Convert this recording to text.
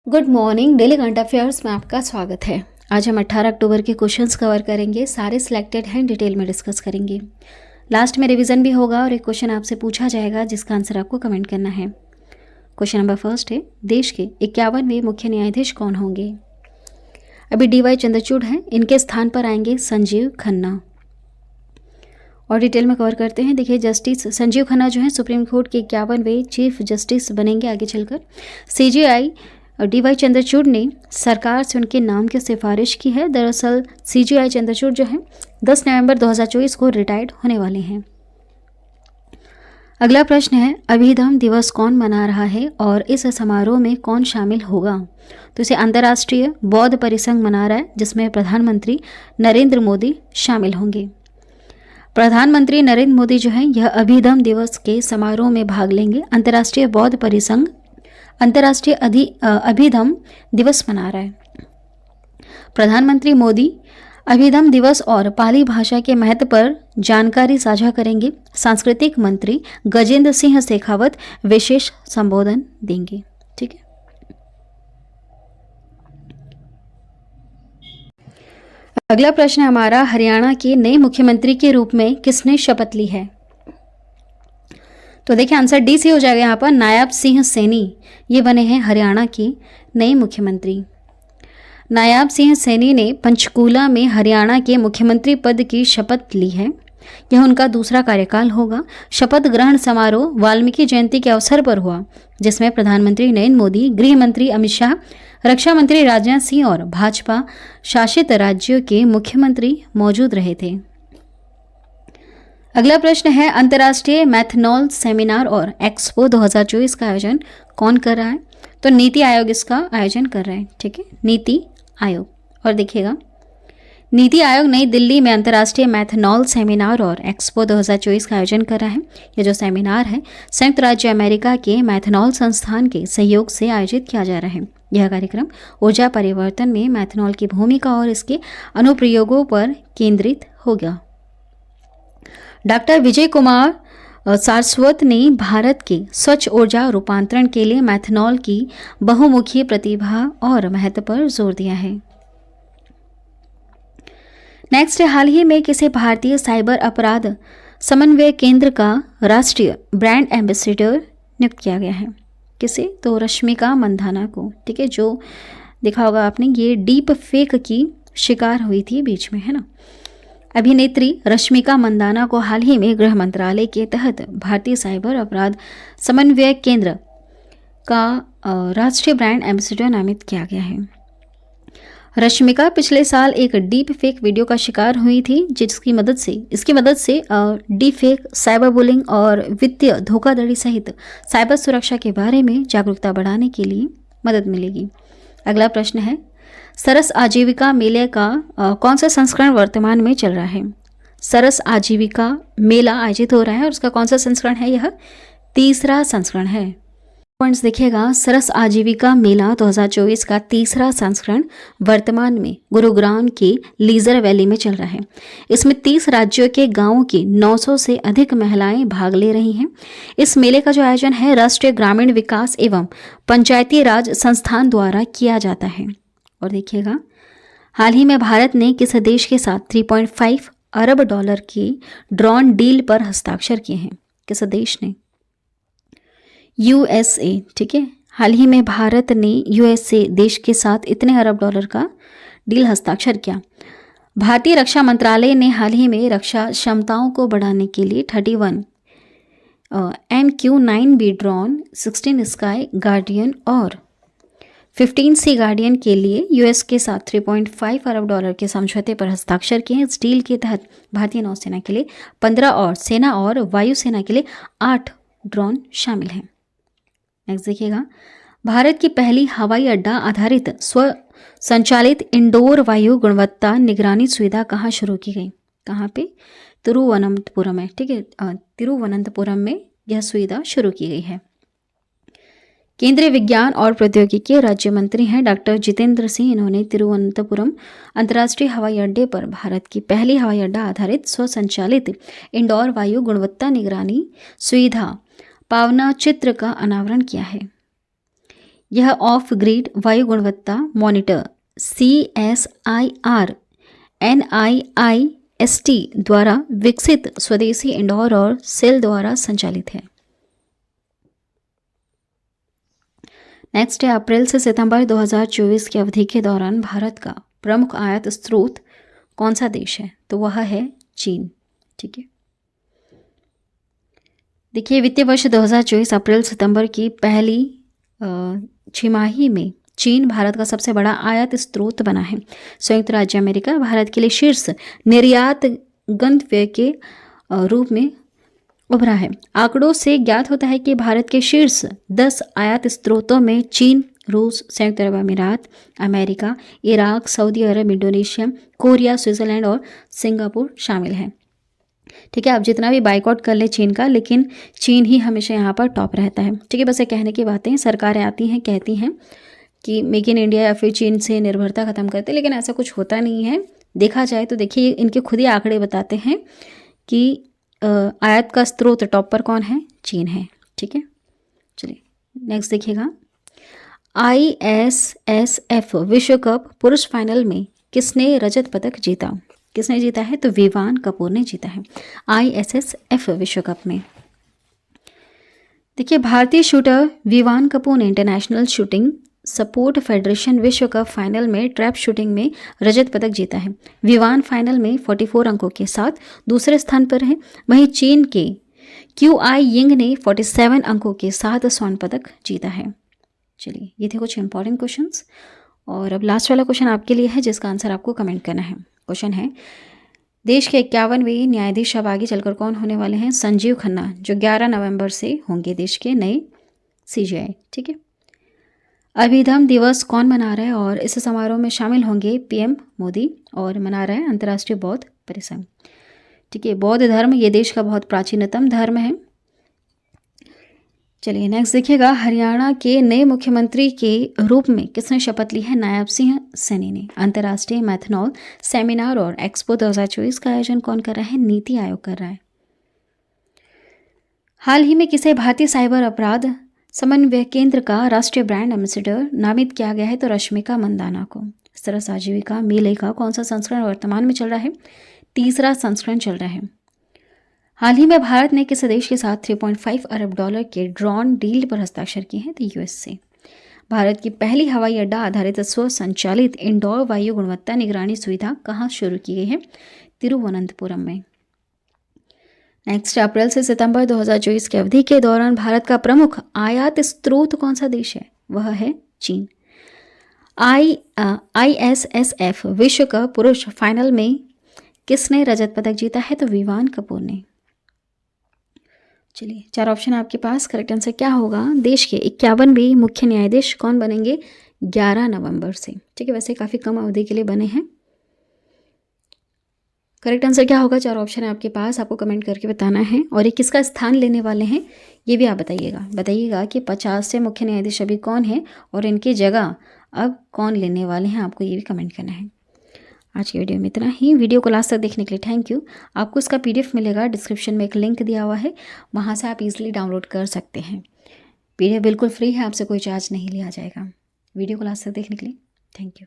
Good morning. Daily current affairs में आपका स्वागत है। आज हम 18 अक्टूबर के क्वेश्चंस कवर करेंगे। सारे सिलेक्टेड हैं, डिटेल में डिस्कस करेंगे। लास्ट में रिवीजन भी होगा और एक क्वेश्चन आपसे पूछा जाएगा जिसका आंसर आपको कमेंट करना है। क्वेश्चन नंबर फर्स्ट है, देश के 51वें मुख्य न्यायाधीश कौन होंगे? अभी DY चंद्रचूड़ हैं, इनके स्थान पर आएंगे संजीव खन्ना। और डिटेल में कवर करते हैं। देखिए, जस्टिस संजीव खन्ना जो है सुप्रीम कोर्ट के 51वें चीफ जस्टिस बनेंगे आगे चलकर। CJI और DY चंद्रचूड़ ने सरकार से उनके नाम की सिफारिश की है। दरअसल CJI चंद्रचूड़ जो है 10 नवंबर 2024 को रिटायर्ड होने वाले हैं। अगला प्रश्न है, अभिधम्म दिवस कौन मना रहा है और इस समारोह में कौन शामिल होगा? तो इसे अंतर्राष्ट्रीय बौद्ध परिसंघ मना रहा है, जिसमें प्रधानमंत्री नरेंद्र मोदी शामिल होंगे। प्रधानमंत्री नरेंद्र मोदी जो है यह अभिधम्म दिवस के समारोह में भाग लेंगे। अंतर्राष्ट्रीय बौद्ध परिसंघ अंतर्राष्ट्रीय अभिधम्म दिवस मना रहा है। प्रधानमंत्री मोदी अभिधम्म दिवस और पाली भाषा के महत्व पर जानकारी साझा करेंगे। सांस्कृतिक मंत्री गजेंद्र सिंह शेखावत विशेष संबोधन देंगे। ठीक है, अगला प्रश्न हमारा, हरियाणा के नए मुख्यमंत्री के रूप में किसने शपथ ली है? तो देखिए, आंसर डी से हो जाएगा यहाँ पर। नायब सिंह सैनी ये बने हैं हरियाणा के नए मुख्यमंत्री। नायब सिंह सैनी ने पंचकूला में हरियाणा के मुख्यमंत्री पद की शपथ ली है। यह उनका दूसरा कार्यकाल होगा। शपथ ग्रहण समारोह वाल्मीकि जयंती के अवसर पर हुआ, जिसमें प्रधानमंत्री नरेंद्र मोदी, गृह मंत्री अमित शाह, रक्षा मंत्री राजनाथ सिंह और भाजपा शासित राज्यों के मुख्यमंत्री मौजूद रहे थे। अगला प्रश्न है, अंतर्राष्ट्रीय मैथनॉल सेमिनार और एक्सपो 2024 का आयोजन कौन कर रहा है? तो नीति आयोग इसका आयोजन कर रहा है। ठीक है, नीति आयोग। और देखिएगा, नीति आयोग नई दिल्ली में अंतर्राष्ट्रीय मैथनॉल सेमिनार और एक्सपो 2024 का आयोजन कर रहा है। यह जो सेमिनार है संयुक्त राज्य अमेरिका के मैथनॉल संस्थान के सहयोग से आयोजित किया जा रहा है। यह कार्यक्रम ऊर्जा परिवर्तन में मैथनॉल की भूमिका और इसके अनुप्रयोगों पर केंद्रित होगा। डॉक्टर विजय कुमार सारस्वत ने भारत के स्वच्छ ऊर्जा रूपांतरण के लिए मैथनॉल की बहुमुखी प्रतिभा और महत्व पर जोर दिया है। नेक्स्ट, हाल ही में किसे भारतीय साइबर अपराध समन्वय केंद्र का राष्ट्रीय ब्रांड एम्बेसडर नियुक्त किया गया है? किसे? तो रश्मिका मंदाना को। ठीक है, जो देखा होगा आपने, ये डीप फेक की शिकार हुई थी बीच में, है ना। अभिनेत्री रश्मिका मंदाना को हाल ही में गृह मंत्रालय के तहत भारतीय साइबर अपराध समन्वय केंद्र का राष्ट्रीय ब्रांड एम्बेसडर नामित किया गया है। रश्मिका पिछले साल एक डीप फेक वीडियो का शिकार हुई थी, इसकी मदद से डीप फेक, साइबर बुलिंग और वित्तीय धोखाधड़ी सहित साइबर सुरक्षा के बारे में जागरूकता बढ़ाने के लिए मदद मिलेगी। अगला प्रश्न है, सरस आजीविका मेले का कौन सा संस्करण वर्तमान में चल रहा है? सरस आजीविका मेला आयोजित हो रहा है और उसका कौन सा संस्करण है? यह तीसरा संस्करण है। पॉइंट्स देखिएगा, सरस आजीविका मेला 2024 का तीसरा संस्करण वर्तमान में गुरुग्राम के लीजर वैली में चल रहा है। इसमें 30 राज्यों के गांवों की 900 से अधिक महिलाएं भाग ले रही हैं। इस मेले का जो आयोजन है राष्ट्रीय ग्रामीण विकास एवं पंचायती राज संस्थान द्वारा किया जाता है। और देखिएगा, हाल ही में भारत ने किस देश के साथ 3.5 अरब डॉलर की ड्रोन डील पर हस्ताक्षर किए हैं? किस देश ने? USA। ठीक है, हाल ही में भारत ने USA देश के साथ इतने अरब डॉलर का डील हस्ताक्षर किया। भारतीय रक्षा मंत्रालय ने हाल ही में रक्षा क्षमताओं को बढ़ाने के लिए 31 MQ-9B ड्रोन, 16 स्काई गार्डियन और 15 सी गार्डियन के लिए US के साथ 3.5 अरब डॉलर के समझौते पर हस्ताक्षर किए हैं। इस डील के तहत भारतीय नौसेना के लिए 15 और सेना और वायुसेना के लिए 8 ड्रोन शामिल हैं। नेक्स्ट देखिएगा, भारत की पहली हवाई अड्डा आधारित स्व संचालित इंडोर वायु गुणवत्ता निगरानी सुविधा कहाँ शुरू की गई? कहाँ पे? तिरुवनंतपुरम में। ठीक है, तिरुवनंतपुरम में यह सुविधा शुरू की गई है। केंद्रीय विज्ञान और प्रौद्योगिकी राज्य मंत्री हैं डॉक्टर जितेंद्र सिंह। इन्होंने तिरुवनंतपुरम अंतर्राष्ट्रीय हवाई अड्डे पर भारत की पहली हवाई अड्डा आधारित स्वसंचालित इंडोर वायु गुणवत्ता निगरानी सुविधा पावना चित्र का अनावरण किया है। यह ऑफ ग्रिड वायु गुणवत्ता मॉनिटर CSIR NIIST द्वारा विकसित स्वदेशी इंडोर और सेल द्वारा संचालित है। नेक्स्ट है, अप्रैल से सितंबर 2024 की अवधि के दौरान भारत का प्रमुख आयात स्रोत कौन सा देश है? तो वह है चीन। ठीक है, देखिए वित्तीय वर्ष 2024 अप्रैल सितंबर की पहली छमाही में चीन भारत का सबसे बड़ा आयात स्रोत बना है। संयुक्त राज्य अमेरिका भारत के लिए शीर्ष निर्यात गंतव्य के रूप में उभरा है। आंकड़ों से ज्ञात होता है कि भारत के शीर्ष 10 आयात स्रोतों में चीन, रूस, संयुक्त अरब अमीरात, अमेरिका, इराक, सऊदी अरब, इंडोनेशिया, कोरिया, स्विट्जरलैंड और सिंगापुर शामिल हैं। ठीक है, आप जितना भी बाइकआउट कर ले चीन का, लेकिन चीन ही हमेशा यहाँ पर टॉप रहता है। ठीक है, बस ये कहने की बातें सरकारें आती हैं, कहती हैं कि मेक इन इंडिया या फिर चीन से निर्भरता खत्म करते, लेकिन ऐसा कुछ होता नहीं है। देखा जाए तो देखिए इनके खुद ही आंकड़े बताते हैं कि आयात का स्रोत टॉप पर कौन है? चीन है। ठीक है, चलिए नेक्स्ट देखिएगा, ISSF विश्व कप पुरुष फाइनल में किसने रजत पदक जीता? किसने जीता है? तो विवान कपूर ने जीता है ISSF विश्व कप में। देखिए भारतीय शूटर विवान कपूर ने इंटरनेशनल शूटिंग सपोर्ट फेडरेशन विश्व कप फाइनल में ट्रैप शूटिंग में रजत पदक जीता है। विवान फाइनल में 44 अंकों के साथ दूसरे स्थान पर है। वहीं चीन के QI यिंग ने 47 अंकों के साथ स्वर्ण पदक जीता है। चलिए ये थे कुछ इंपॉर्टेंट क्वेश्चंस, और अब लास्ट वाला क्वेश्चन आपके लिए है जिसका आंसर आपको कमेंट करना है। क्वेश्चन है, देश के 51वें न्यायाधीश अब आगे चलकर कौन होने वाले हैं? संजीव खन्ना, जो 11 नवंबर से होंगे देश के नए CJI। ठीक है, अभिधम दिवस कौन मना रहा है? और इस समारोह में शामिल होंगे PM मोदी, और मना रहा है अंतर्राष्ट्रीय बौद्ध परिसंघ। ठीक है, बौद्ध धर्म ये देश का बहुत प्राचीनतम धर्म है। चलिए नेक्स्ट देखिएगा, हरियाणा के नए मुख्यमंत्री के रूप में किसने शपथ ली है? नायब सिंह सैनी ने। अंतर्राष्ट्रीय मैथनॉल सेमिनार और एक्सपो 2024 का आयोजन कौन कर रहा है? नीति आयोग कर रहा है। हाल ही में किसे भारतीय साइबर अपराध समन्वय केंद्र का राष्ट्रीय ब्रांड एम्बेसडर नामित किया गया है? तो रश्मिका मंदाना को। सरस आजीविका मेले का कौन सा संस्करण वर्तमान में चल रहा है? तीसरा संस्करण चल रहा है। हाल ही में भारत ने किस देश के साथ $3.5 अरब के ड्रोन डील पर हस्ताक्षर किए हैं? तो US से। भारत की पहली हवाई अड्डा आधारित स्व संचालित इंडोर वायु गुणवत्ता निगरानी सुविधा कहाँ शुरू की गई है? तिरुवनंतपुरम में। नेक्स्ट, अप्रैल से सितंबर 2024 की अवधि के दौरान भारत का प्रमुख आयात स्रोत कौन सा देश है? वह है चीन। ISSF विश्व कप पुरुष फाइनल में किसने रजत पदक जीता है? तो विवान कपूर ने। चलिए 4 ऑप्शन आपके पास, करेक्ट आंसर क्या होगा? देश के 51वें मुख्य न्यायाधीश कौन बनेंगे? 11 नवंबर से। ठीक है, वैसे काफ़ी कम अवधि के लिए बने हैं। करेक्ट आंसर क्या होगा? 4 ऑप्शन है आपके पास, आपको कमेंट करके बताना है। और ये किसका स्थान लेने वाले हैं ये भी आप बताइएगा कि 50 से मुख्य न्यायाधीश अभी कौन है और इनकी जगह अब कौन लेने वाले हैं, आपको ये भी कमेंट करना है। आज की वीडियो में इतना ही। वीडियो को लास्ट तक देखने के लिए थैंक यू। आपको इसका PDF मिलेगा, डिस्क्रिप्शन में एक लिंक दिया हुआ है, वहाँ से आप इजीली डाउनलोड कर सकते हैं। PDF बिल्कुल फ्री है, आपसे कोई चार्ज नहीं लिया जाएगा। वीडियो को लास्ट तक देखने के लिए थैंक यू।